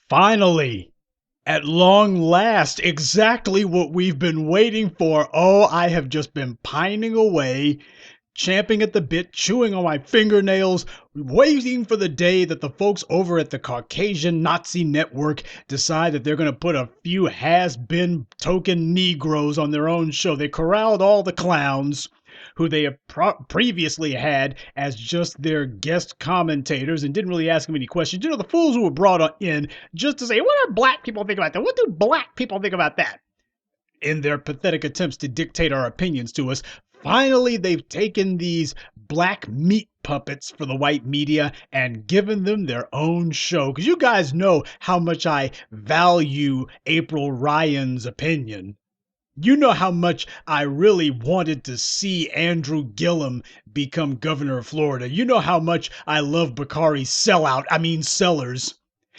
Finally, at long last, exactly what we've been waiting for. Oh, I have just been pining away, champing at the bit, chewing on my fingernails, waiting for the day that the folks over at the Caucasian Nazi Network decide that they're going to put a few has-been token Negroes on their own show. They corralled all the clowns who they have previously had as just their guest commentators and didn't really ask them any questions. You know, the fools who were brought in just to say, what do black people think about that? What do black people think about that? In their pathetic attempts to dictate our opinions to us, finally they've taken these black meat puppets for the white media and given them their own show. Because you guys know how much I value April Ryan's opinion. You know how much I really wanted to see Andrew Gillum become governor of Florida. You know how much I love Bakari Sellers.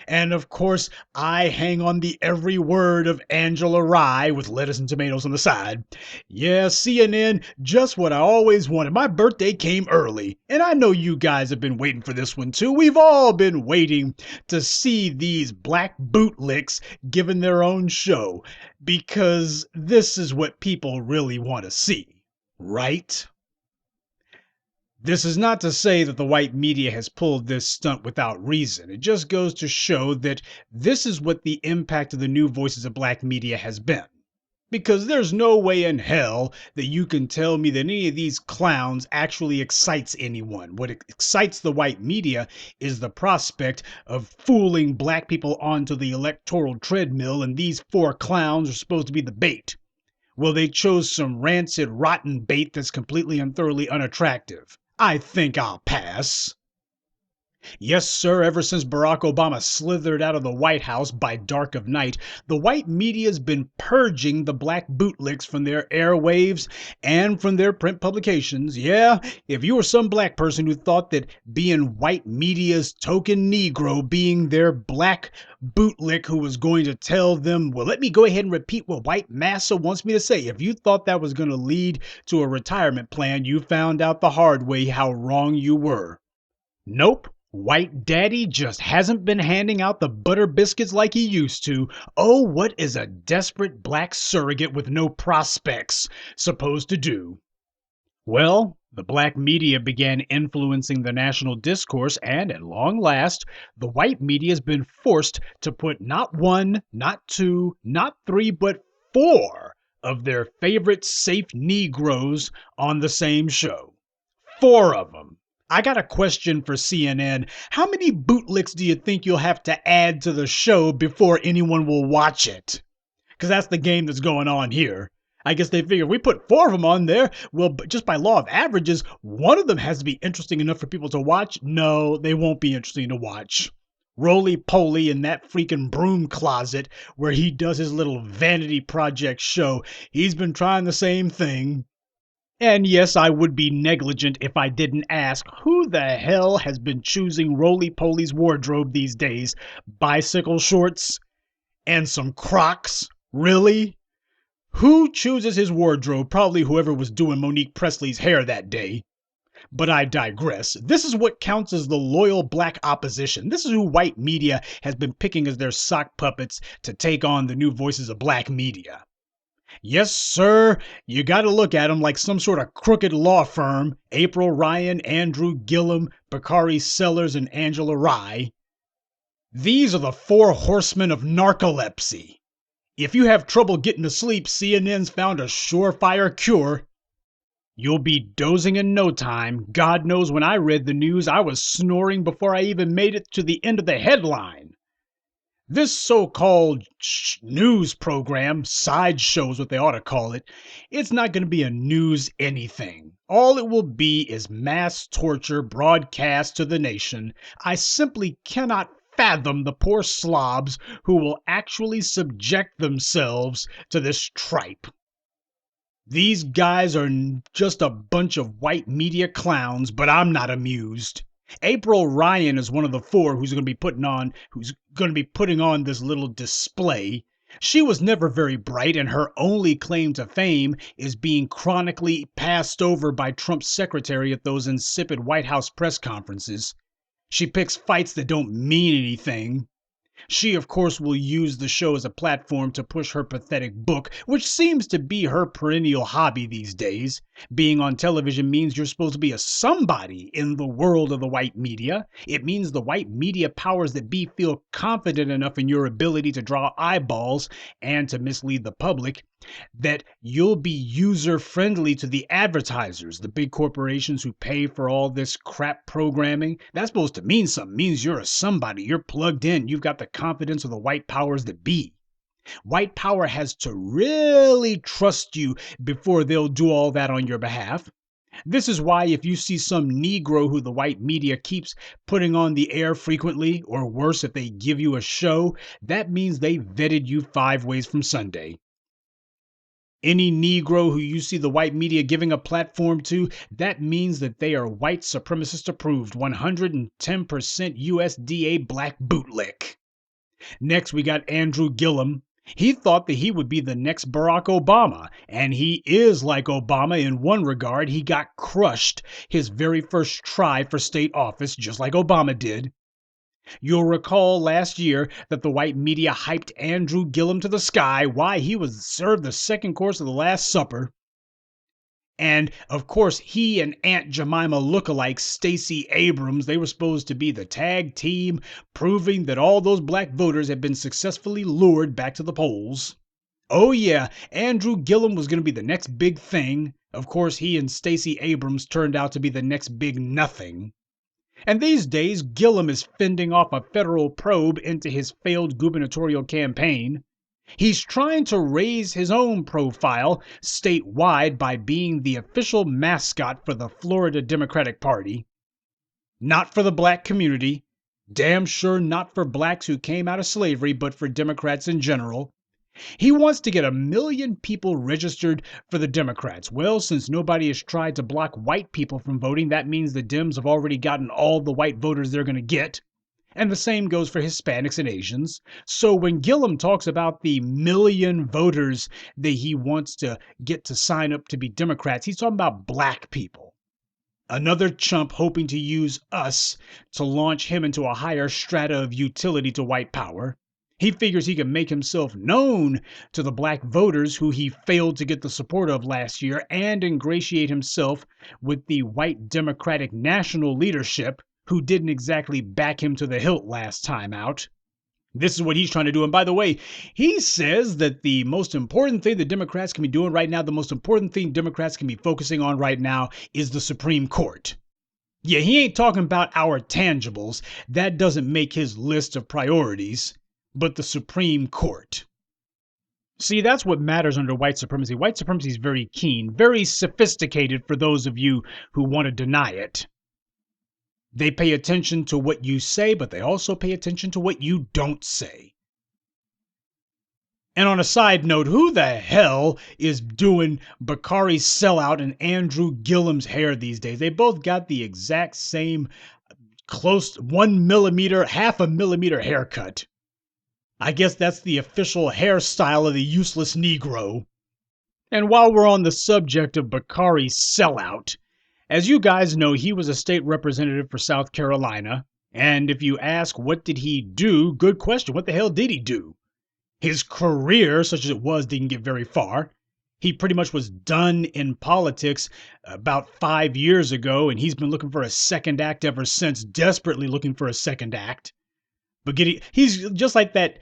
And of course, I hang on the every word of Angela Rye with lettuce and tomatoes on the side. Yeah, CNN, just what I always wanted. My birthday came early, and I know you guys have been waiting for this one too. We've all been waiting to see these black bootlicks given their own show, because this is what people really want to see, right? This is not to say that the white media has pulled this stunt without reason. It just goes to show that this is what the impact of the new voices of black media has been. Because there's no way in hell that you can tell me that any of these clowns actually excites anyone. What excites the white media is the prospect of fooling black people onto the electoral treadmill, and these four clowns are supposed to be the bait. Well, they chose some rancid, rotten bait that's completely and thoroughly unattractive. I think I'll pass. Yes, sir, ever since Barack Obama slithered out of the White House by dark of night, the white media's been purging the black bootlicks from their airwaves and from their print publications. Yeah, if you were some black person who thought that being white media's token Negro, being their black bootlick who was going to tell them, well, let me go ahead and repeat what white massa wants me to say. If you thought that was going to lead to a retirement plan, you found out the hard way how wrong you were. Nope. White Daddy just hasn't been handing out the butter biscuits like he used to. Oh, what is a desperate black surrogate with no prospects supposed to do? Well, the black media began influencing the national discourse, and at long last, the white media has been forced to put not one, not two, not three, but four of their favorite safe Negroes on the same show. Four of them. I got a question for CNN. How many bootlicks do you think you'll have to add to the show before anyone will watch it? Because that's the game that's going on here. I guess they figure we put four of them on there. Well, just by law of averages, one of them has to be interesting enough for people to watch. No, they won't be interesting to watch. Roly-poly in that freaking broom closet where he does his little vanity project show. He's been trying the same thing. And yes, I would be negligent if I didn't ask, who the hell has been choosing Roly-Poly's wardrobe these days? Bicycle shorts? And some Crocs? Really? Who chooses his wardrobe? Probably whoever was doing Monique Presley's hair that day. But I digress. This is what counts as the loyal black opposition. This is who white media has been picking as their sock puppets to take on the new voices of black media. Yes, sir, you gotta look at them like some sort of crooked law firm. April Ryan, Andrew Gillum, Bakari Sellers, and Angela Rye. These are the four horsemen of narcolepsy. If you have trouble getting to sleep, CNN's found a surefire cure. You'll be dozing in no time. God knows when I read the news, I was snoring before I even made it to the end of the headline. This so-called news program, sideshow is what they ought to call it, it's not going to be a news anything. All it will be is mass torture broadcast to the nation. I simply cannot fathom the poor slobs who will actually subject themselves to this tripe. These guys are just a bunch of white media clowns, but I'm not amused. April Ryan is one of the four who's going to be putting on this little display. She was never very bright, and her only claim to fame is being chronically passed over by Trump's secretary at those insipid White House press conferences. She picks fights that don't mean anything. She, of course, will use the show as a platform to push her pathetic book, which seems to be her perennial hobby these days. Being on television means you're supposed to be a somebody in the world of the white media. It means the white media powers that be feel confident enough in your ability to draw eyeballs and to mislead the public that you'll be user friendly to the advertisers, the big corporations who pay for all this crap programming. That's supposed to mean something. It means you're a somebody. You're plugged in. You've got the confidence of the white powers that be. White power has to really trust you before they'll do all that on your behalf. This is why if you see some negro who the white media keeps putting on the air frequently, or worse, if they give you a show, that means they vetted you 5 ways from Sunday. Any Negro who you see the white media giving a platform to, that means that they are white supremacist approved, 110% USDA black bootlick. Next, we got Andrew Gillum. He thought that he would be the next Barack Obama, and he is like Obama in one regard. He got crushed his very first try for state office, just like Obama did. You'll recall last year that the white media hyped Andrew Gillum to the sky. Why? He was served the second course of the Last Supper. And, of course, he and Aunt Jemima lookalike Stacey Abrams, they were supposed to be the tag team, proving that all those black voters had been successfully lured back to the polls. Oh yeah, Andrew Gillum was going to be the next big thing. Of course, he and Stacey Abrams turned out to be the next big nothing. And these days, Gillum is fending off a federal probe into his failed gubernatorial campaign. He's trying to raise his own profile statewide by being the official mascot for the Florida Democratic Party. Not for the black community, damn sure not for blacks who came out of slavery, but for Democrats in general. He wants to get 1 million people registered for the Democrats. Well, since nobody has tried to block white people from voting, that means the Dems have already gotten all the white voters they're going to get. And the same goes for Hispanics and Asians. So when Gillum talks about the 1 million voters that he wants to get to sign up to be Democrats, he's talking about black people. Another chump hoping to use us to launch him into a higher strata of utility to white power. He figures he can make himself known to the black voters who he failed to get the support of last year and ingratiate himself with the white Democratic national leadership who didn't exactly back him to the hilt last time out. This is what he's trying to do. And by the way, he says that the most important thing the Democrats can be doing right now, the most important thing Democrats can be focusing on right now is the Supreme Court. Yeah, he ain't talking about our tangibles. That doesn't make his list of priorities. But the Supreme Court. See, that's what matters under white supremacy. White supremacy is very keen, very sophisticated for those of you who want to deny it. They pay attention to what you say, but they also pay attention to what you don't say. And on a side note, who the hell is doing Bakari Sellout and Andrew Gillum's hair these days? They both got the exact same close 1 millimeter, half a millimeter haircut. I guess that's the official hairstyle of the useless Negro. And while we're on the subject of Bakari Sellout, as you guys know, he was a state representative for South Carolina. And if you ask what did he do, good question, what the hell did he do? His career, such as it was, didn't get very far. He pretty much was done in politics about 5 years ago, and he's been looking for a second act ever since, desperately looking for a second act. But he's just like that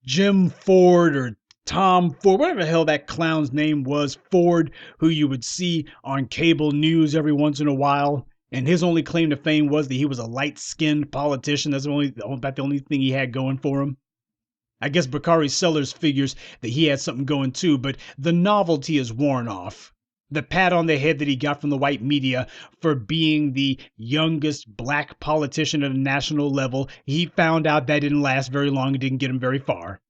Jim Ford or Tom Ford, whatever the hell that clown's name was, Ford, who you would see on cable news every once in a while. And his only claim to fame was that he was a light-skinned politician. That's about the only thing he had going for him. I guess Bakari Sellers figures that he had something going too, but the novelty is worn off. The pat on the head that he got from the white media for being the youngest black politician at a national level, he found out that didn't last very long and didn't get him very far.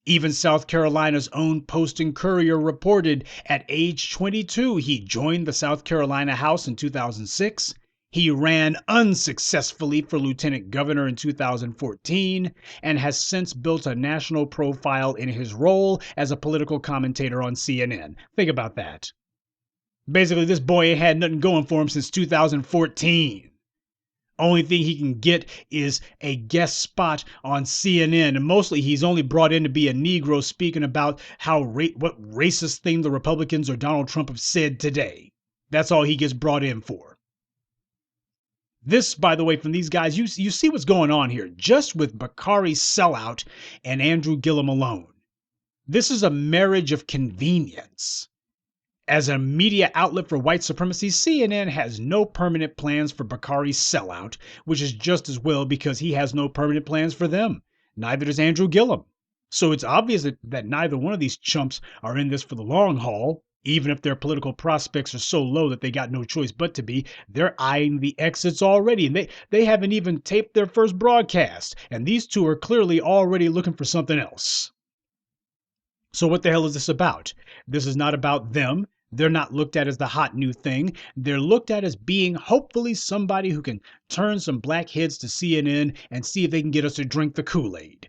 Even South Carolina's own Post and Courier reported at age 22, he joined the South Carolina House in 2006. He ran unsuccessfully for lieutenant governor in 2014 and has since built a national profile in his role as a political commentator on CNN. Think about that. Basically, this boy ain't had nothing going for him since 2014. Only thing he can get is a guest spot on CNN, and mostly he's only brought in to be a negro speaking about how what racist thing the Republicans or Donald Trump have said today. That's all he gets brought in for. This, by the way, from these guys, you see what's going on here, just with Bakari Sellout and Andrew Gillum alone. This is a marriage of convenience. As a media outlet for white supremacy, CNN has no permanent plans for Bakari's sellout, which is just as well because he has no permanent plans for them. Neither does Andrew Gillum. So it's obvious that neither one of these chumps are in this for the long haul. Even if their political prospects are so low that they got no choice but to be, they're eyeing the exits already. And they haven't even taped their first broadcast. And these two are clearly already looking for something else. So what the hell is this about? This is not about them. They're not looked at as the hot new thing. They're looked at as being hopefully somebody who can turn some black heads to CNN and see if they can get us to drink the Kool-Aid.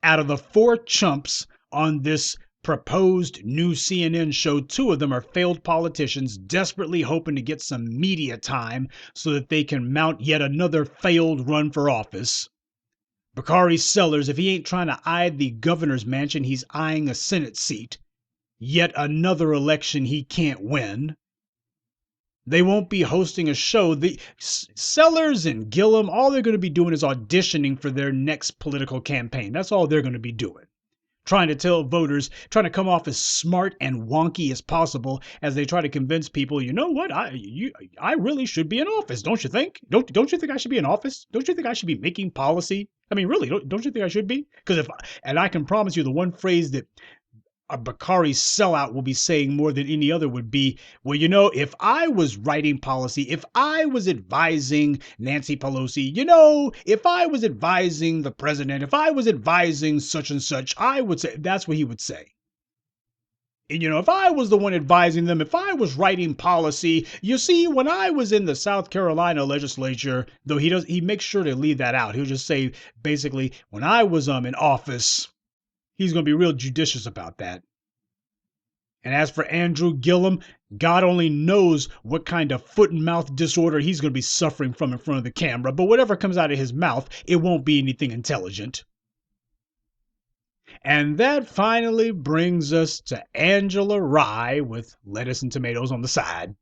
Out of the 4 chumps on this proposed new CNN show, 2 of them are failed politicians desperately hoping to get some media time so that they can mount yet another failed run for office. Bakari Sellers, if he ain't trying to eye the governor's mansion, he's eyeing a Senate seat. Yet another election he can't win. They won't be hosting a show. The Sellers and Gillum, all they're going to be doing is auditioning for their next political campaign. That's all they're going to be doing. Trying to tell voters, trying to come off as smart and wonky as possible as they try to convince people, you know what, I really should be in office, don't you think? Don't you think I should be in office? Don't you think I should be making policy? I mean, really, don't you think I should be? And I can promise you the one phrase that a Bakari sellout will be saying more than any other would be, well, you know, if I was writing policy, if I was advising Nancy Pelosi, you know, if I was advising the president, if I was advising such and such, I would say, that's what he would say. And, you know, if I was the one advising them, if I was writing policy, you see, when I was in the South Carolina legislature, though he makes sure to leave that out. He'll just say, basically, when I was in office. He's going to be real judicious about that. And as for Andrew Gillum, God only knows what kind of foot and mouth disorder he's going to be suffering from in front of the camera. But whatever comes out of his mouth, it won't be anything intelligent. And that finally brings us to Angela Rye with lettuce and tomatoes on the side.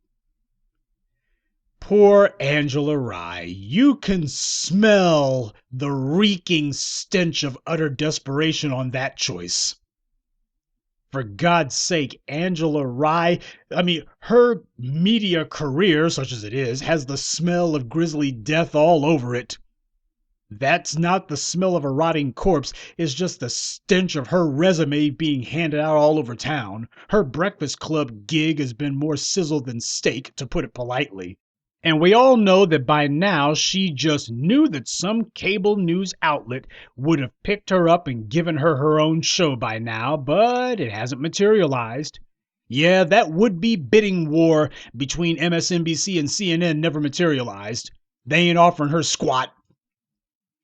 Poor Angela Rye. You can smell the reeking stench of utter desperation on that choice. For God's sake, Angela Rye, I mean, her media career, such as it is, has the smell of grisly death all over it. That's not the smell of a rotting corpse, it's just the stench of her resume being handed out all over town. Her Breakfast Club gig has been more sizzle than steak, to put it politely. And we all know that by now she just knew that some cable news outlet would have picked her up and given her her own show by now, but it hasn't materialized. Yeah, that would-be bidding war between MSNBC and CNN never materialized. They ain't offering her squat.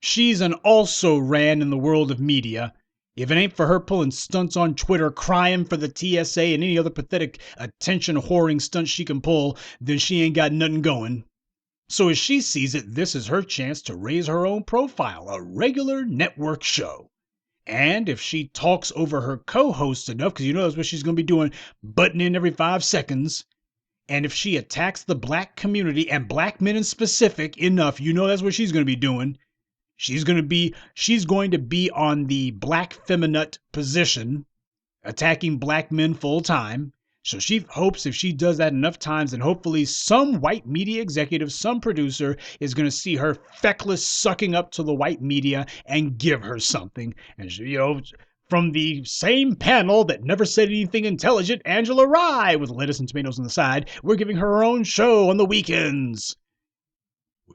She's an also-ran in the world of media. If it ain't for her pulling stunts on Twitter, crying for the TSA and any other pathetic attention-whoring stunts she can pull, then she ain't got nothing going. So as she sees it, this is her chance to raise her own profile, a regular network show. And if she talks over her co-hosts enough, because you know that's what she's going to be doing, butting in every 5 seconds, and if she attacks the black community and black men in specific enough, you know that's what she's going to be doing. She's going to be on the black feminine position, attacking black men full time. So she hopes if she does that enough times, then hopefully some white media executive, some producer is going to see her feckless sucking up to the white media and give her something. And she, you know, from the same panel that never said anything intelligent, Angela Rye with lettuce and tomatoes on the side, we're giving her own show on the weekends.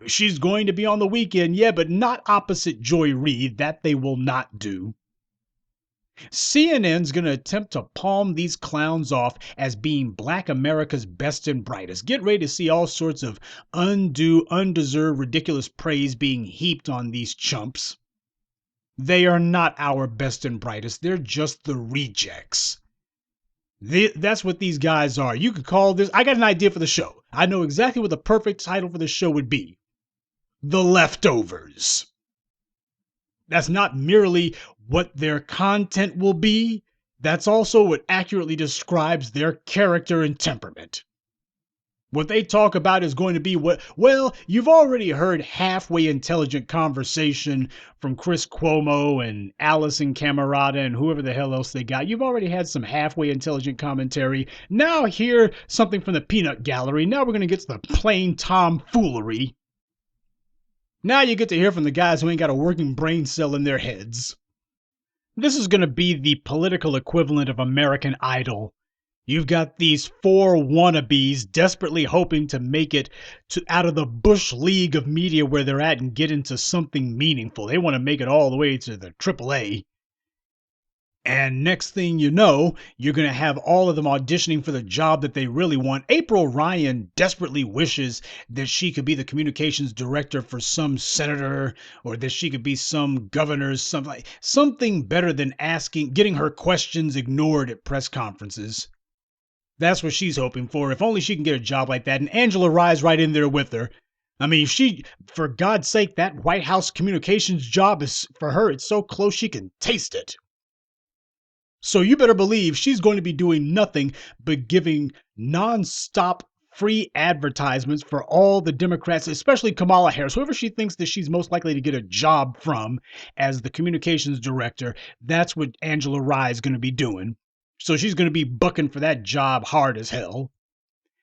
She's going to be on the weekend, yeah, but not opposite Joy Reid. That they will not do. CNN's going to attempt to palm these clowns off as being Black America's best and brightest. Get ready to see all sorts of undue, undeserved, ridiculous praise being heaped on these chumps. They are not our best and brightest. They're just the rejects. That's what these guys are. You could call this, I got an idea for the show. I know exactly what the perfect title for the show would be. the leftovers. That's not merely what their content will be, that's also what accurately describes their character and temperament. What they talk about is going to be well, you've already heard halfway intelligent conversation from Chris Cuomo and Allison Camerata and whoever the hell else they got. You've already had some halfway intelligent commentary. Now hear something from the peanut gallery. Now we're going to get to the plain tomfoolery. Now you get to hear from the guys who ain't got a working brain cell in their heads. This is going to be the political equivalent of American Idol. You've got these four wannabes desperately hoping to make it out of the Bush League of media where they're at and get into something meaningful. They want to make it all the way to the AAA. And next thing you know, you're going to have all of them auditioning for the job that they really want. April Ryan desperately wishes that she could be the communications director for some senator, or that she could be some governor, something better than getting her questions ignored at press conferences. That's what she's hoping for. If only she can get a job like that. And Angela Rye's right in there with her. I mean, for God's sake, that White House communications job is for her. It's so close she can taste it. So you better believe she's going to be doing nothing but giving nonstop free advertisements for all the Democrats, especially Kamala Harris, whoever she thinks that she's most likely to get a job from as the communications director. That's what Angela Rye is going to be doing. So she's going to be bucking for that job hard as hell.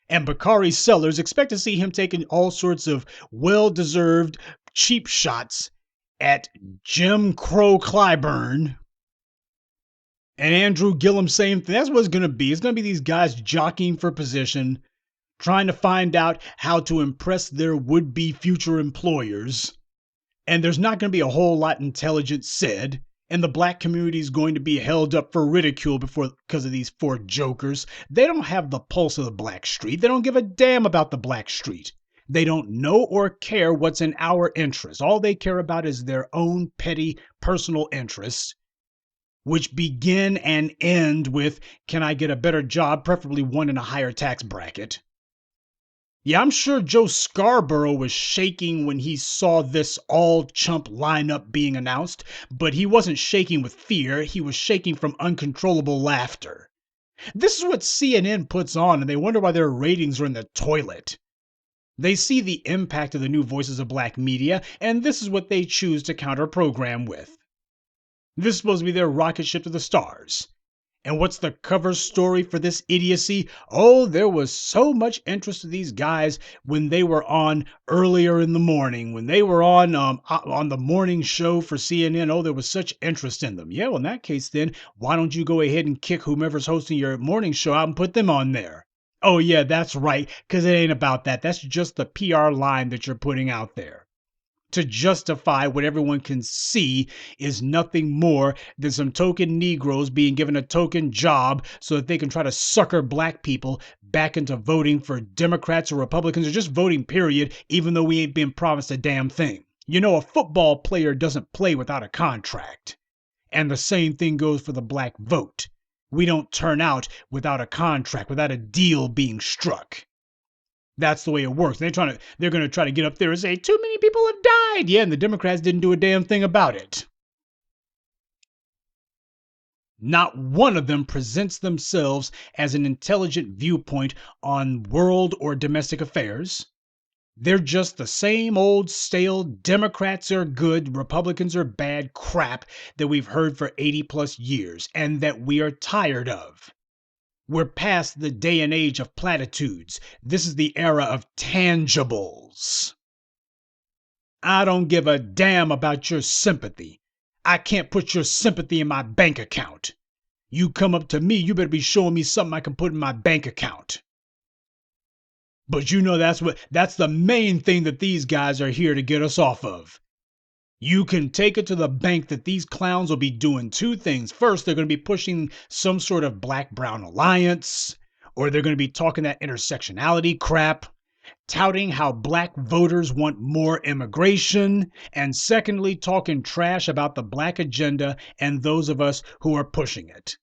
And Bakari Sellers, expect to see him taking all sorts of well-deserved cheap shots at Jim Crow Clyburn. And Andrew Gillum, same thing. That's what it's going to be. It's going to be these guys jockeying for position, trying to find out how to impress their would-be future employers. And there's not going to be a whole lot intelligent said. And the black community is going to be held up for ridicule because of these four jokers. They don't have the pulse of the black street. They don't give a damn about the black street. They don't know or care what's in our interest. All they care about is their own petty personal interests, which begin and end with, can I get a better job, preferably one in a higher tax bracket? Yeah, I'm sure Joe Scarborough was shaking when he saw this all-chump lineup being announced, but he wasn't shaking with fear. He was shaking from uncontrollable laughter. This is what CNN puts on, and they wonder why their ratings are in the toilet. They see the impact of the new voices of black media, and this is what they choose to counter-program with. This is supposed to be their rocket ship to the stars. And what's the cover story for this idiocy? Oh, there was so much interest in these guys when they were on earlier in the morning, when they were on the morning show for CNN. Oh, there was such interest in them. Yeah, well, in that case, then, why don't you go ahead and kick whomever's hosting your morning show out and put them on there? Oh, yeah, that's right, because it ain't about that. That's just the PR line that you're putting out there to justify what everyone can see is nothing more than some token Negroes being given a token job so that they can try to sucker black people back into voting for Democrats or Republicans or just voting period, even though we ain't been promised a damn thing. You know, a football player doesn't play without a contract. And the same thing goes for the black vote. We don't turn out without a contract, without a deal being struck. That's the way it works. They're going to try to get up there and say, too many people have died. Yeah, and the Democrats didn't do a damn thing about it. Not one of them presents themselves as an intelligent viewpoint on world or domestic affairs. They're just the same old stale Democrats are good, Republicans are bad crap that we've heard for 80 plus years and that we are tired of. We're past the day and age of platitudes. This is the era of tangibles. I don't give a damn about your sympathy. I can't put your sympathy in my bank account. You come up to me, you better be showing me something I can put in my bank account. But you know that's the main thing that these guys are here to get us off of. You can take it to the bank that these clowns will be doing two things. First, they're going to be pushing some sort of black-brown alliance, or they're going to be talking that intersectionality crap, touting how black voters want more immigration, and secondly, talking trash about the black agenda and those of us who are pushing it.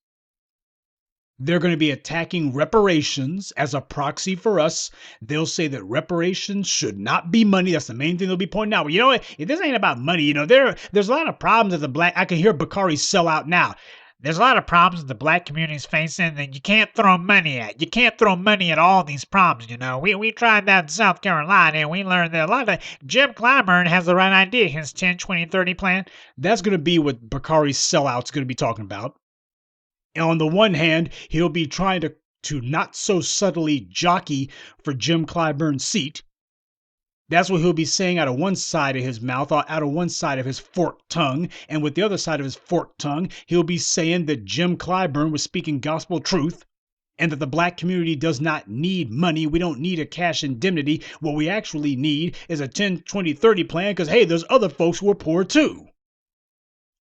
They're going to be attacking reparations as a proxy for us. They'll say that reparations should not be money. That's the main thing they'll be pointing out. Well, you know what? If this ain't about money, there's a lot of problems that the black. I can hear Bakari sell out now. There's a lot of problems the black community is facing that you can't throw money at. You can't throw money at all these problems, We tried that in South Carolina, and we learned that a lot of Jim Clyburn has the right idea, his 10, 20, 30 plan. That's going to be what Bakari's sellout's going to be talking about. And on the one hand, he'll be trying to not so subtly jockey for Jim Clyburn's seat. That's what he'll be saying out of one side of his mouth, or out of one side of his forked tongue. And with the other side of his forked tongue, he'll be saying that Jim Clyburn was speaking gospel truth and that the black community does not need money. We don't need a cash indemnity. What we actually need is a 10, 20, 30 plan because, hey, there's other folks who are poor too.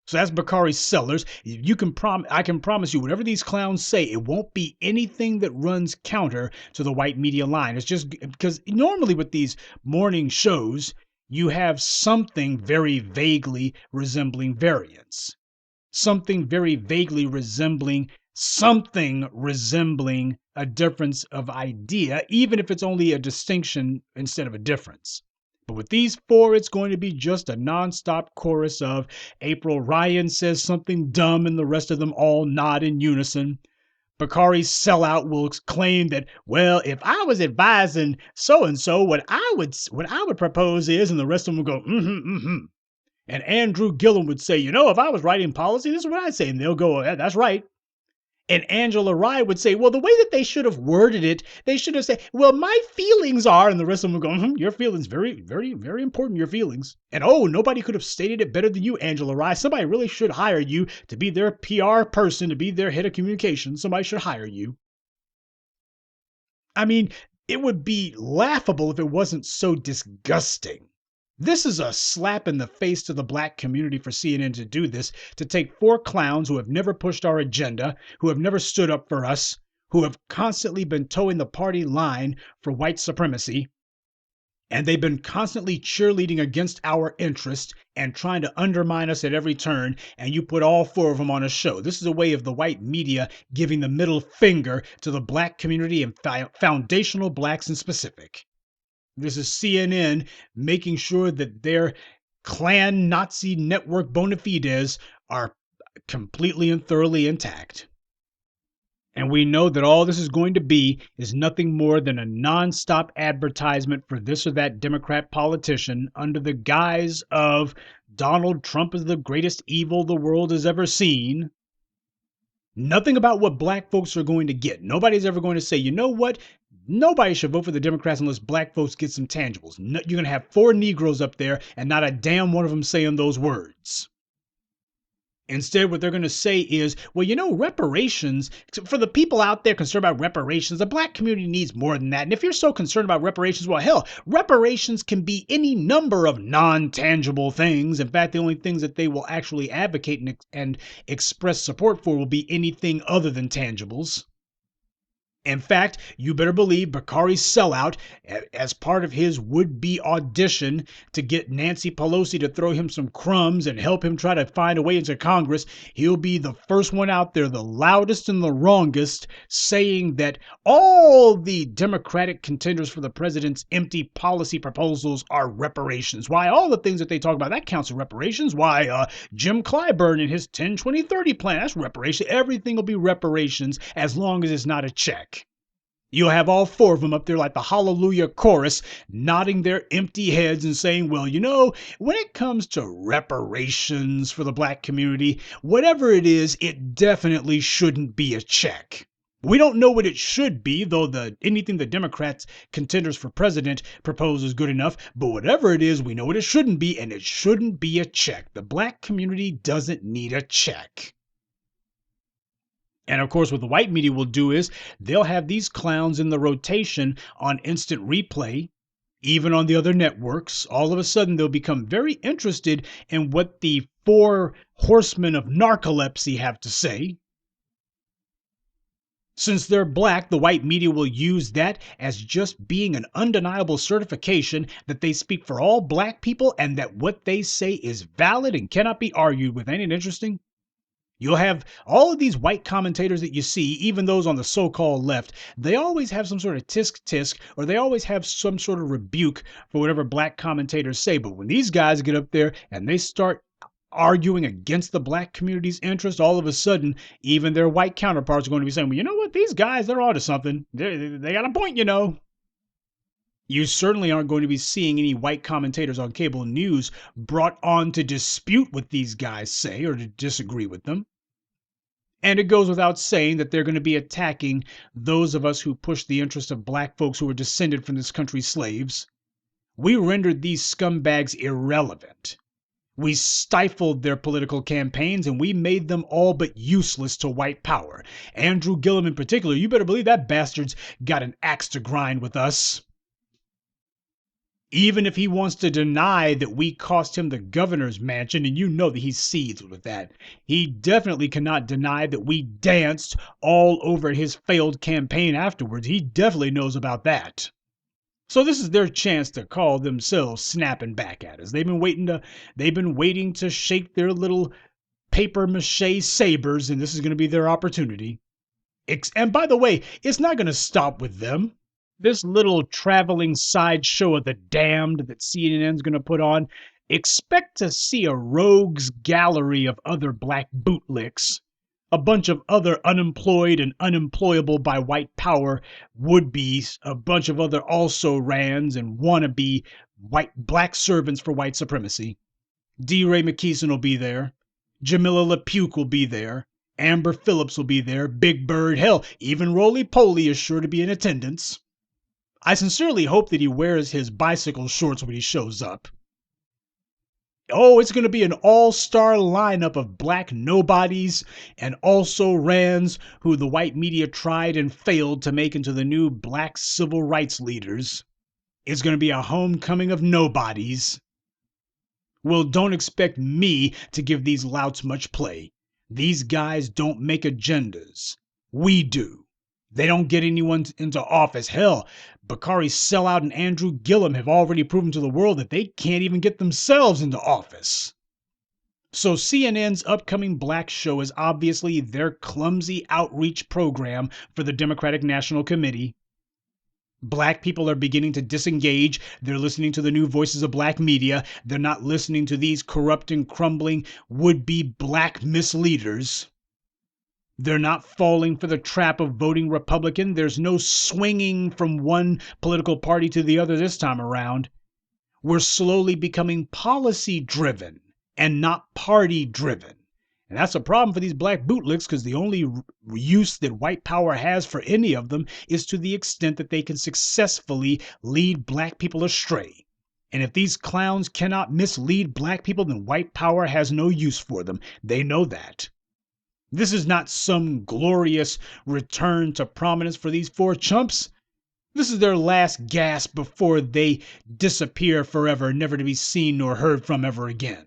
So that's Bakari Sellers. I can promise you, whatever these clowns say, it won't be anything that runs counter to the white media line. It's just because normally with these morning shows, you have something very vaguely resembling variance. Something very vaguely resembling a difference of idea, even if it's only a distinction instead of a difference. But with these four, it's going to be just a nonstop chorus of April Ryan says something dumb and the rest of them all nod in unison. Bakari's sellout will claim that, well, if I was advising so-and-so, what I would propose is, and the rest of them will go, And Andrew Gillum would say, if I was writing policy, this is what I'd say. And they'll go, yeah, that's right. And Angela Rye would say, well, the way that they should have worded it, they should have said, well, my feelings are, and the rest of them would go, your feelings, very, very, very important, your feelings. And nobody could have stated it better than you, Angela Rye. Somebody really should hire you to be their PR person, to be their head of communications. Somebody should hire you. I mean, it would be laughable if it wasn't so disgusting. This is a slap in the face to the black community for CNN to do this, to take four clowns who have never pushed our agenda, who have never stood up for us, who have constantly been towing the party line for white supremacy, and they've been constantly cheerleading against our interest and trying to undermine us at every turn, and you put all four of them on a show. This is a way of the white media giving the middle finger to the black community and foundational blacks in specific. This is CNN making sure that their Klan Nazi network bona fides are completely and thoroughly intact. And we know that all this is going to be is nothing more than a nonstop advertisement for this or that Democrat politician under the guise of Donald Trump is the greatest evil the world has ever seen. Nothing about what black folks are going to get. Nobody's ever going to say, you know what? Nobody should vote for the Democrats unless black folks get some tangibles. You're going to have four Negroes up there and not a damn one of them saying those words. Instead, what they're going to say is, well, reparations, for the people out there concerned about reparations, the black community needs more than that. And if you're so concerned about reparations, well, hell, reparations can be any number of non-tangible things. In fact, the only things that they will actually advocate and express support for will be anything other than tangibles. In fact, you better believe Bakari's sellout, as part of his would-be audition to get Nancy Pelosi to throw him some crumbs and help him try to find a way into Congress, he'll be the first one out there, the loudest and the wrongest, saying that all the Democratic contenders for the president's empty policy proposals are reparations. Why, all the things that they talk about, that counts as reparations. Why, Jim Clyburn and his 10, 20, 30 plan, that's reparation. Everything will be reparations as long as it's not a check. You'll have all four of them up there like the Hallelujah chorus, nodding their empty heads and saying, well, when it comes to reparations for the black community, whatever it is, it definitely shouldn't be a check. We don't know what it should be, though anything the Democrats, contenders for president, propose is good enough. But whatever it is, we know what it shouldn't be, and it shouldn't be a check. The black community doesn't need a check. And of course, what the white media will do is they'll have these clowns in the rotation on instant replay, even on the other networks. All of a sudden, they'll become very interested in what the four horsemen of narcolepsy have to say. Since they're black, the white media will use that as just being an undeniable certification that they speak for all black people and that what they say is valid and cannot be argued with. Ain't it interesting? You'll have all of these white commentators that you see, even those on the so-called left, they always have some sort of tisk tisk, or they always have some sort of rebuke for whatever black commentators say. But when these guys get up there and they start arguing against the black community's interest, all of a sudden, even their white counterparts are going to be saying, well, you know what, these guys, they're onto something. They got a point, you know. You certainly aren't going to be seeing any white commentators on cable news brought on to dispute what these guys say or to disagree with them. And it goes without saying that they're going to be attacking those of us who push the interest of black folks who were descended from this country's slaves. We rendered these scumbags irrelevant. We stifled their political campaigns and we made them all but useless to white power. Andrew Gillum in particular, you better believe that bastard's got an axe to grind with us. Even if he wants to deny that we cost him the governor's mansion, and you know that he seethes with that, he definitely cannot deny that we danced all over his failed campaign afterwards. He definitely knows about that. So this is their chance to call themselves snapping back at us. They've been waiting to shake their little paper mache sabers, and this is going to be their opportunity. And by the way, it's not going to stop with them. This little traveling sideshow of the damned that CNN's going to put on, expect to see a rogues gallery of other black bootlicks, a bunch of other unemployed and unemployable by white power would-bes, a bunch of other also-rans and wannabe black servants for white supremacy. D. Ray McKeeson will be there. Jamila LaPuke will be there. Amber Phillips will be there. Big Bird, hell, even Roly Poly is sure to be in attendance. I sincerely hope that he wears his bicycle shorts when he shows up. Oh, it's going to be an all-star lineup of black nobodies and also-rans who the white media tried and failed to make into the new black civil rights leaders. It's going to be a homecoming of nobodies. Well, don't expect me to give these louts much play. These guys don't make agendas. We do. They don't get anyone into office. Hell, Bakari Sellers and Andrew Gillum have already proven to the world that they can't even get themselves into office. So CNN's upcoming black show is obviously their clumsy outreach program for the Democratic National Committee. Black people are beginning to disengage. They're listening to the new voices of black media. They're not listening to these corrupt and crumbling would-be black misleaders. They're not falling for the trap of voting Republican. There's no swinging from one political party to the other this time around. We're slowly becoming policy-driven and not party-driven. And that's a problem for these black bootlicks because the only use that white power has for any of them is to the extent that they can successfully lead black people astray. And if these clowns cannot mislead black people, then white power has no use for them. They know that. This is not some glorious return to prominence for these four chumps. This is their last gasp before they disappear forever, never to be seen nor heard from ever again.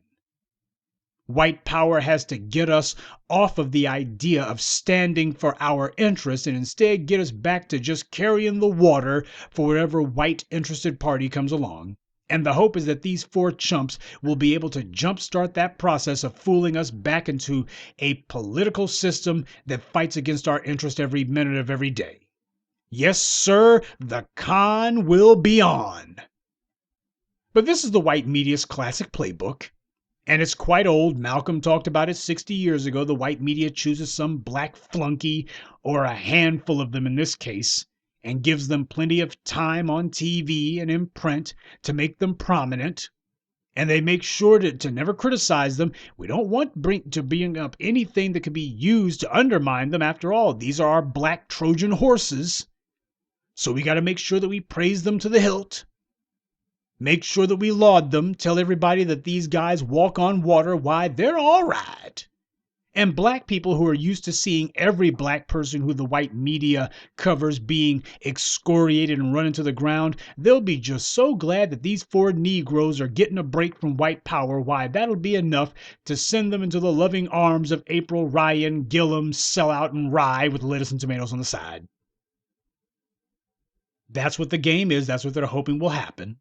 White power has to get us off of the idea of standing for our interests and instead get us back to just carrying the water for whatever white interested party comes along. And the hope is that these four chumps will be able to jumpstart that process of fooling us back into a political system that fights against our interest every minute of every day. Yes, sir, the con will be on. But this is the white media's classic playbook. And it's quite old. Malcolm talked about it 60 years ago. The white media chooses some black flunky, or a handful of them in this case, and gives them plenty of time on TV and in print to make them prominent. And they make sure to never criticize them. We don't want to bring up anything that could be used to undermine them. After all, these are our black Trojan horses. So we got to make sure that we praise them to the hilt. Make sure that we laud them. Tell everybody that these guys walk on water. Why, they're all right. And black people who are used to seeing every black person who the white media covers being excoriated and run into the ground, they'll be just so glad that these four Negroes are getting a break from white power. Why, that'll be enough to send them into the loving arms of April Ryan, Gillum, Sellout, and Rye with lettuce and tomatoes on the side. That's what the game is. That's what they're hoping will happen.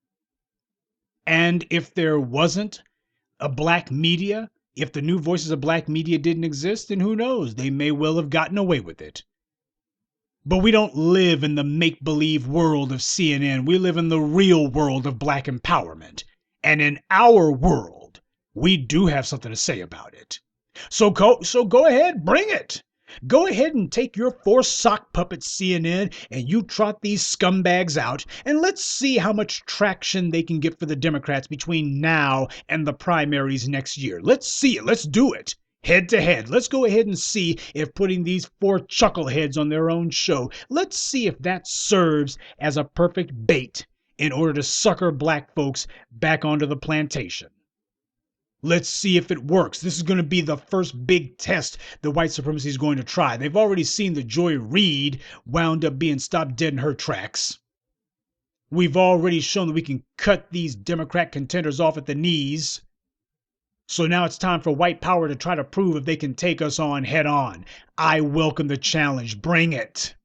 And if there wasn't a black media, If the new voices of black media didn't exist, then who knows? They may well have gotten away with it. But we don't live in the make-believe world of CNN. We live in the real world of black empowerment. And in our world, we do have something to say about it. So go ahead, bring it. Go ahead and take your 4 sock puppets, CNN, and you trot these scumbags out, and let's see how much traction they can get for the Democrats between now and the primaries next year. Let's see it. Let's do it. Head to head. Let's go ahead and see if putting these 4 chuckleheads on their own show, let's see if that serves as a perfect bait in order to sucker black folks back onto the plantation. Let's see if it works. This is going to be the first big test that white supremacy is going to try. They've already seen the Joy Reid wound up being stopped dead in her tracks. We've already shown that we can cut these Democrat contenders off at the knees. So now it's time for white power to try to prove if they can take us on head on. I welcome the challenge. Bring it.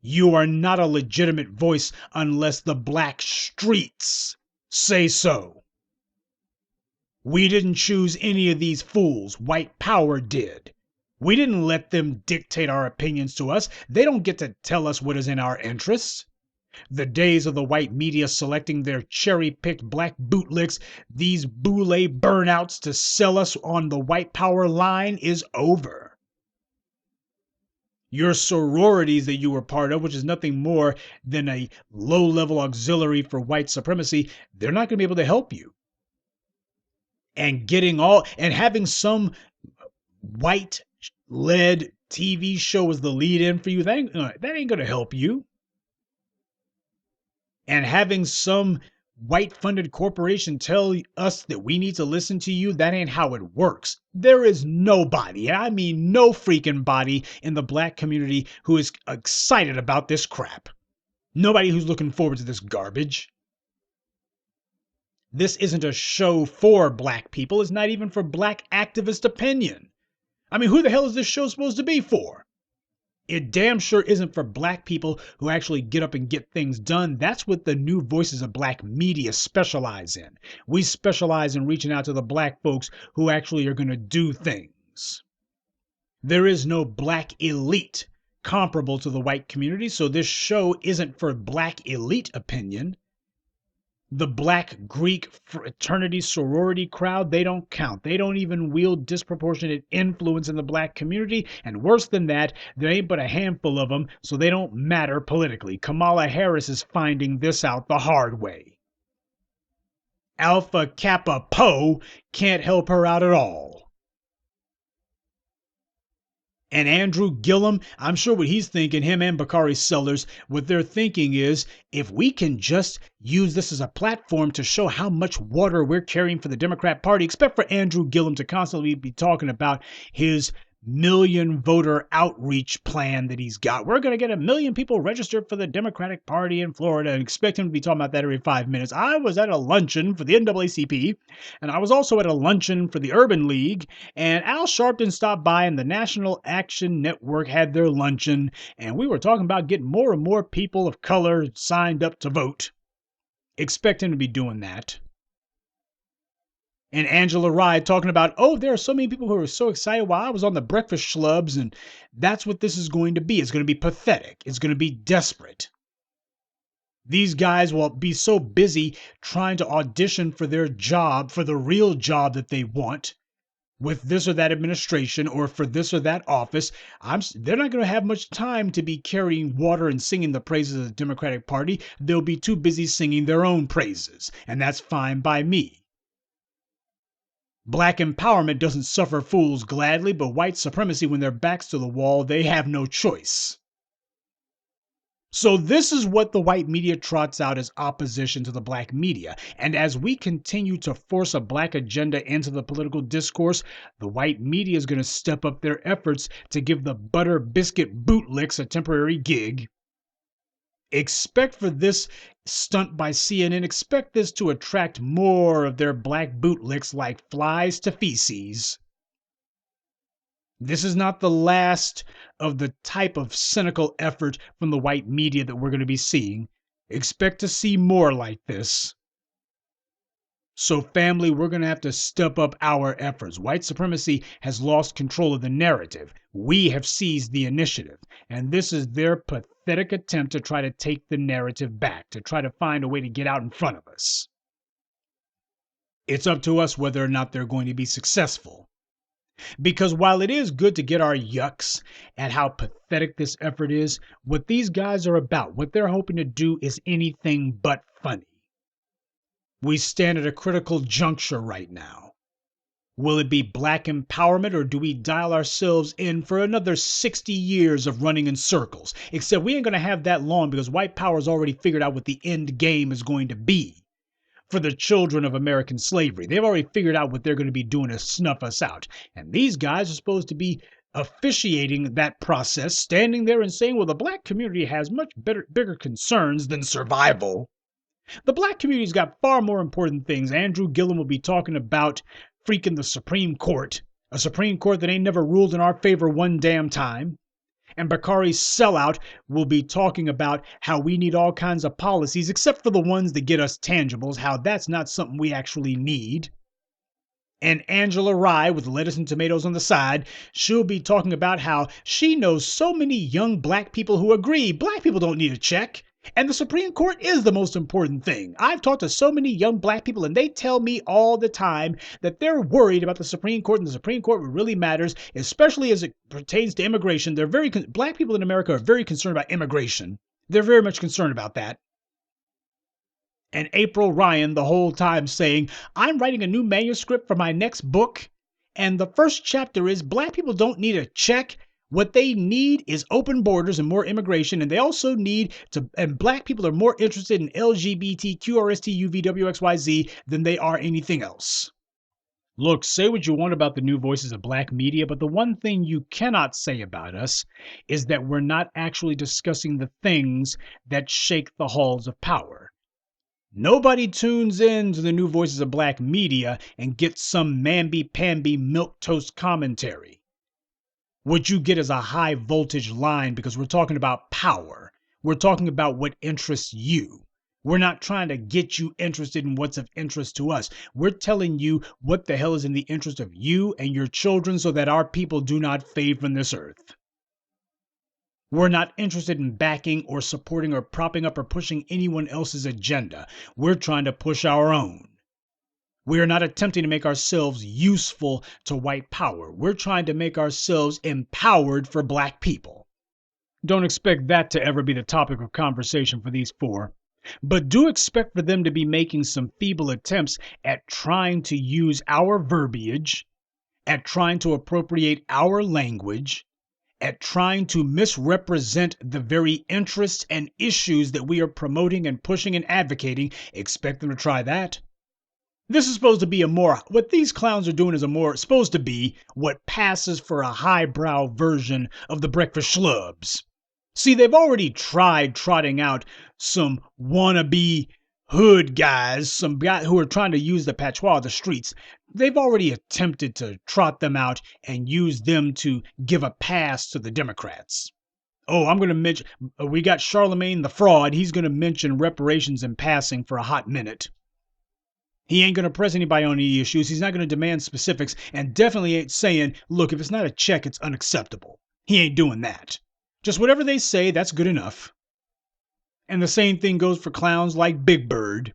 You are not a legitimate voice unless the black streets say so. We didn't choose any of these fools. White power did. We didn't let them dictate our opinions to us. They don't get to tell us what is in our interests. The days of the white media selecting their cherry-picked black bootlicks, these boule burnouts to sell us on the white power line, is over. Your sororities that you were part of, which is nothing more than a low-level auxiliary for white supremacy, they're not going to be able to help you. And having some white-led TV show as the lead-in for you, that ain't going to help you. And having some white-funded corporation tell us that we need to listen to you, that ain't how it works. There is nobody, I mean no freaking body in the black community who is excited about this crap. Nobody who's looking forward to this garbage. This isn't a show for black people. It's not even for black activist opinion. I mean, who the hell is this show supposed to be for? It damn sure isn't for black people who actually get up and get things done. That's what the new voices of black media specialize in. We specialize in reaching out to the black folks who actually are going to do things. There is no black elite comparable to the white community, so this show isn't for black elite opinion. The black Greek fraternity sorority crowd, they don't count. They don't even wield disproportionate influence in the black community. And worse than that, there ain't but a handful of them, so they don't matter politically. Kamala Harris is finding this out the hard way. Alpha Kappa Poe can't help her out at all. And Andrew Gillum, I'm sure what he's thinking, him and Bakari Sellers, what they're thinking is, if we can just use this as a platform to show how much water we're carrying for the Democrat Party, expect for Andrew Gillum to constantly be talking about his million voter outreach plan that he's got. We're going to get 1 million people registered for the Democratic Party in Florida, and expect him to be talking about that every 5 minutes. I was at a luncheon for the NAACP, and I was also at a luncheon for the Urban League, and Al Sharpton stopped by, and the National Action Network had their luncheon, and we were talking about getting more and more people of color signed up to vote. Expect him to be doing that. And Angela Rye talking about, oh, there are so many people who are so excited while I was on the breakfast schlubs, and that's what this is going to be. It's going to be pathetic. It's going to be desperate. These guys will be so busy trying to audition for their job, for the real job that they want, with this or that administration or for this or that office. They're not going to have much time to be carrying water and singing the praises of the Democratic Party. They'll be too busy singing their own praises, and that's fine by me. Black empowerment doesn't suffer fools gladly, but white supremacy, when their backs to the wall, they have no choice. So this is what the white media trots out as opposition to the black media. And as we continue to force a black agenda into the political discourse, the white media is going to step up their efforts to give the butter biscuit bootlicks a temporary gig. Expect for this stunt by CNN, expect this to attract more of their black bootlicks like flies to feces. This is not the last of the type of cynical effort from the white media that we're going to be seeing. Expect to see more like this. So, family, we're going to have to step up our efforts. White supremacy has lost control of the narrative. We have seized the initiative. And this is their pathetic attempt to try to take the narrative back, to try to find a way to get out in front of us. It's up to us whether or not they're going to be successful. Because while it is good to get our yucks at how pathetic this effort is, what these guys are about, what they're hoping to do is anything but funny. We stand at a critical juncture right now. Will it be black empowerment, or do we dial ourselves in for another 60 years of running in circles? Except we ain't going to have that long, because white power's already figured out what the end game is going to be for the children of American slavery. They've already figured out what they're going to be doing to snuff us out. And these guys are supposed to be officiating that process, standing there and saying, well, the black community has much bigger concerns than survival. The black community's got far more important things. Andrew Gillum will be talking about freaking the Supreme Court, a Supreme Court that ain't never ruled in our favor one damn time. And Bakari Sellers will be talking about how we need all kinds of policies, except for the ones that get us tangibles, how that's not something we actually need. And Angela Rye, with lettuce and tomatoes on the side, she'll be talking about how she knows so many young black people who agree black people don't need a check. And the Supreme Court is the most important thing. I've talked to so many young black people, and they tell me all the time that they're worried about the Supreme Court, and the Supreme Court really matters, especially as it pertains to immigration. Black people in America are very concerned about immigration. They're very much concerned about that. And April Ryan the whole time saying, I'm writing a new manuscript for my next book, and the first chapter is black people don't need a check. What they need is open borders and more immigration, and they also need to, and black people are more interested in LGBTQ, RST, UVWXYZ than they are anything else. Look, say what you want about the new voices of black media, but the one thing you cannot say about us is that we're not actually discussing the things that shake the halls of power. Nobody tunes in to the new voices of black media and gets some mamby-pamby milquetoast commentary. What you get is a high voltage line, because we're talking about power. We're talking about what interests you. We're not trying to get you interested in what's of interest to us. We're telling you what the hell is in the interest of you and your children so that our people do not fade from this earth. We're not interested in backing or supporting or propping up or pushing anyone else's agenda. We're trying to push our own. We are not attempting to make ourselves useful to white power. We're trying to make ourselves empowered for black people. Don't expect that to ever be the topic of conversation for these four. But do expect for them to be making some feeble attempts at trying to use our verbiage, at trying to appropriate our language, at trying to misrepresent the very interests and issues that we are promoting and pushing and advocating. Expect them to try that. This is supposed to be what these clowns are doing is supposed to be what passes for a highbrow version of the breakfast schlubs. See, they've already tried trotting out some wannabe hood guys, some guys who are trying to use the patois of the streets. They've already attempted to trot them out and use them to give a pass to the Democrats. Oh, I'm going to mention, we got Charlemagne the fraud. He's going to mention reparations in passing for a hot minute. He ain't going to press anybody on any issues. He's not going to demand specifics, and definitely ain't saying, look, if it's not a check, it's unacceptable. He ain't doing that. Just whatever they say, that's good enough. And the same thing goes for clowns like Big Bird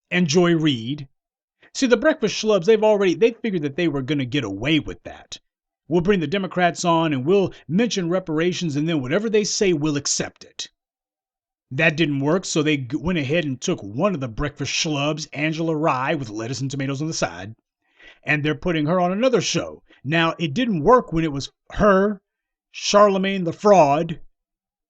and Joy Reid. See, the breakfast schlubs, they figured that they were going to get away with that. We'll bring the Democrats on and we'll mention reparations, and then whatever they say, we'll accept it. That didn't work, so they went ahead and took one of the breakfast schlubs, Angela Rye, with lettuce and tomatoes on the side, and they're putting her on another show. Now, it didn't work when it was her, Charlemagne the fraud,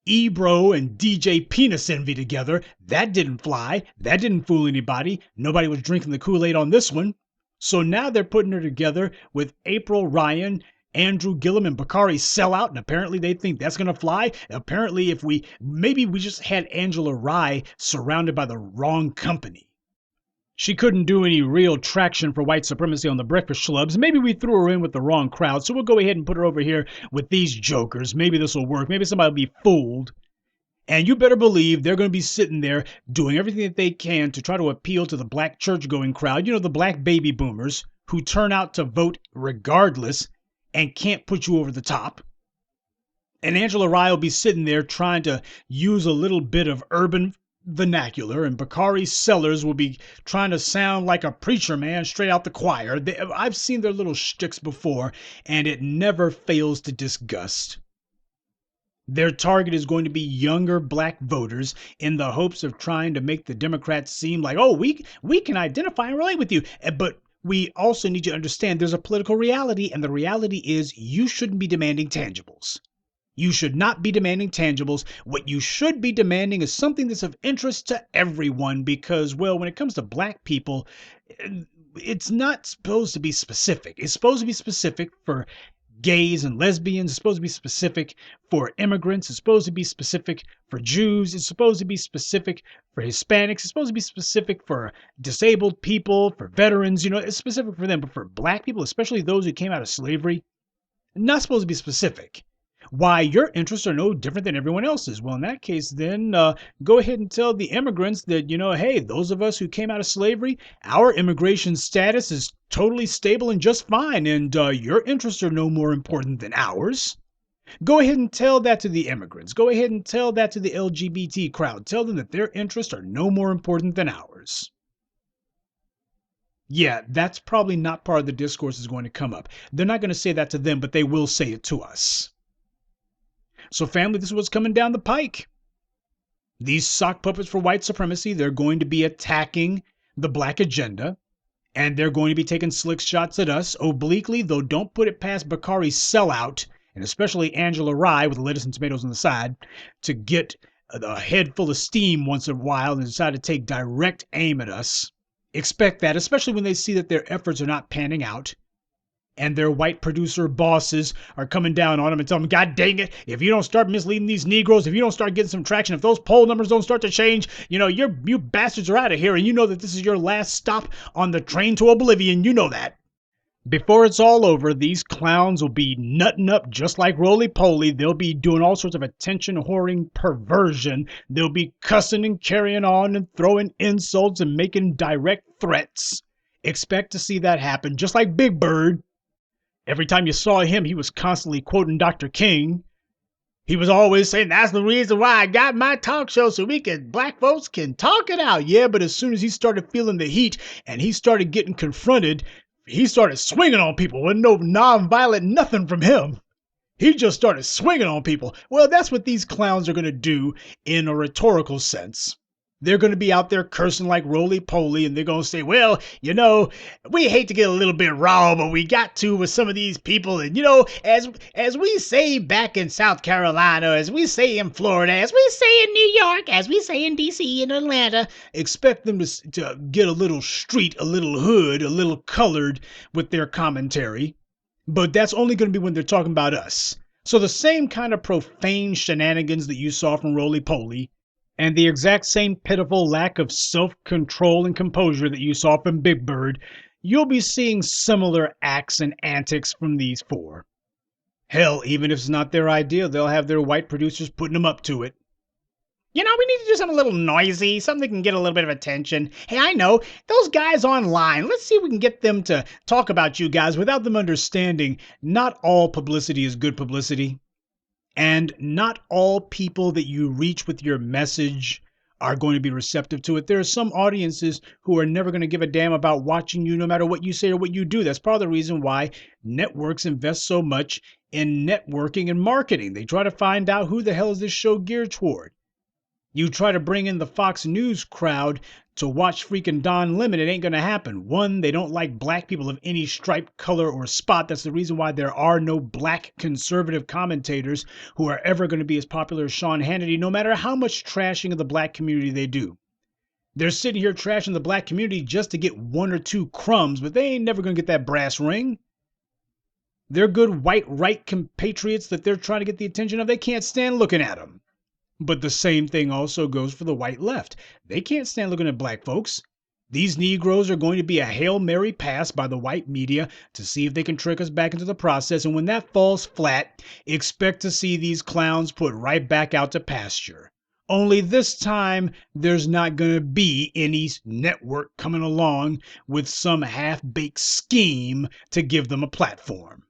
Ebro, and DJ Penis Envy together. That didn't fly. That didn't fool anybody. Nobody was drinking the Kool-Aid on this one. So now they're putting her together with April Ryan, Andrew Gillum, and Bakari Sellers, and apparently they think that's going to fly. Apparently, maybe we just had Angela Rye surrounded by the wrong company. She couldn't do any real traction for white supremacy on the breakfast schlubs. Maybe we threw her in with the wrong crowd, so we'll go ahead and put her over here with these jokers. Maybe this will work. Maybe somebody will be fooled. And you better believe they're going to be sitting there doing everything that they can to try to appeal to the black church-going crowd, the black baby boomers who turn out to vote regardless and can't put you over the top. And Angela Rye will be sitting there trying to use a little bit of urban vernacular, and Bakari Sellers will be trying to sound like a preacher man straight out the choir. I've seen their little shticks before, and it never fails to disgust. Their target is going to be younger black voters in the hopes of trying to make the Democrats seem like, oh, we can identify and relate with you. But we also need you to understand there's a political reality, and the reality is you shouldn't be demanding tangibles. You should not be demanding tangibles. What you should be demanding is something that's of interest to everyone because, well, when it comes to black people, it's not supposed to be specific. It's supposed to be specific for gays and lesbians. It's supposed to be specific for immigrants. It's supposed to be specific for Jews. It's supposed to be specific for Hispanics. It's supposed to be specific for disabled people, for veterans. It's specific for them. But for black people, especially those who came out of slavery, not supposed to be specific. Why, your interests are no different than everyone else's. Well, in that case, then go ahead and tell the immigrants that, hey, those of us who came out of slavery, our immigration status is totally stable and just fine, and your interests are no more important than ours. Go ahead and tell that to the immigrants. Go ahead and tell that to the LGBT crowd. Tell them that their interests are no more important than ours. Yeah, that's probably not part of the discourse that's going to come up. They're not going to say that to them, but they will say it to us. So family, this is what's coming down the pike. These sock puppets for white supremacy, they're going to be attacking the black agenda, and they're going to be taking slick shots at us obliquely, though don't put it past Bakari's sellout, and especially Angela Rye with the lettuce and tomatoes on the side, to get a head full of steam once in a while and decide to take direct aim at us. Expect that, especially when they see that their efforts are not panning out. And their white producer bosses are coming down on them and telling them, God dang it, if you don't start misleading these Negroes, if you don't start getting some traction, if those poll numbers don't start to change, you bastards are out of here. And you know that this is your last stop on the train to oblivion. You know that. Before it's all over, these clowns will be nutting up just like roly-poly. They'll be doing all sorts of attention-whoring perversion. They'll be cussing and carrying on and throwing insults and making direct threats. Expect to see that happen, just like Big Bird. Every time you saw him, he was constantly quoting Dr. King. He was always saying, that's the reason why I got my talk show, so black folks can talk it out. Yeah, but as soon as he started feeling the heat and he started getting confronted, he started swinging on people with no nonviolent nothing from him. He just started swinging on people. Well, that's what these clowns are going to do in a rhetorical sense. They're going to be out there cursing like roly-poly, and they're going to say, well, we hate to get a little bit raw, but we got to with some of these people. And, as we say back in South Carolina, as we say in Florida, as we say in New York, as we say in D.C. and Atlanta, expect them to get a little street, a little hood, a little colored with their commentary. But that's only going to be when they're talking about us. So the same kind of profane shenanigans that you saw from roly-poly, and the exact same pitiful lack of self-control and composure that you saw from Big Bird, you'll be seeing similar acts and antics from these four. Hell, even if it's not their idea, they'll have their white producers putting them up to it. We need to do something a little noisy, something that can get a little bit of attention. Hey, I know, those guys online, let's see if we can get them to talk about you guys without them understanding not all publicity is good publicity. And not all people that you reach with your message are going to be receptive to it. There are some audiences who are never going to give a damn about watching you no matter what you say or what you do. That's part of the reason why networks invest so much in networking and marketing. They try to find out who the hell is this show geared toward. You try to bring in the Fox News crowd to watch freaking Don Lemon, it ain't going to happen. One, they don't like black people of any stripe, color, or spot. That's the reason why there are no black conservative commentators who are ever going to be as popular as Sean Hannity, no matter how much trashing of the black community they do. They're sitting here trashing the black community just to get one or two crumbs, but they ain't never going to get that brass ring. They're good white right compatriots that they're trying to get the attention of. They can't stand looking at them. But the same thing also goes for the white left. They can't stand looking at black folks. These Negroes are going to be a Hail Mary pass by the white media to see if they can trick us back into the process. And when that falls flat, expect to see these clowns put right back out to pasture. Only this time, there's not going to be any network coming along with some half-baked scheme to give them a platform.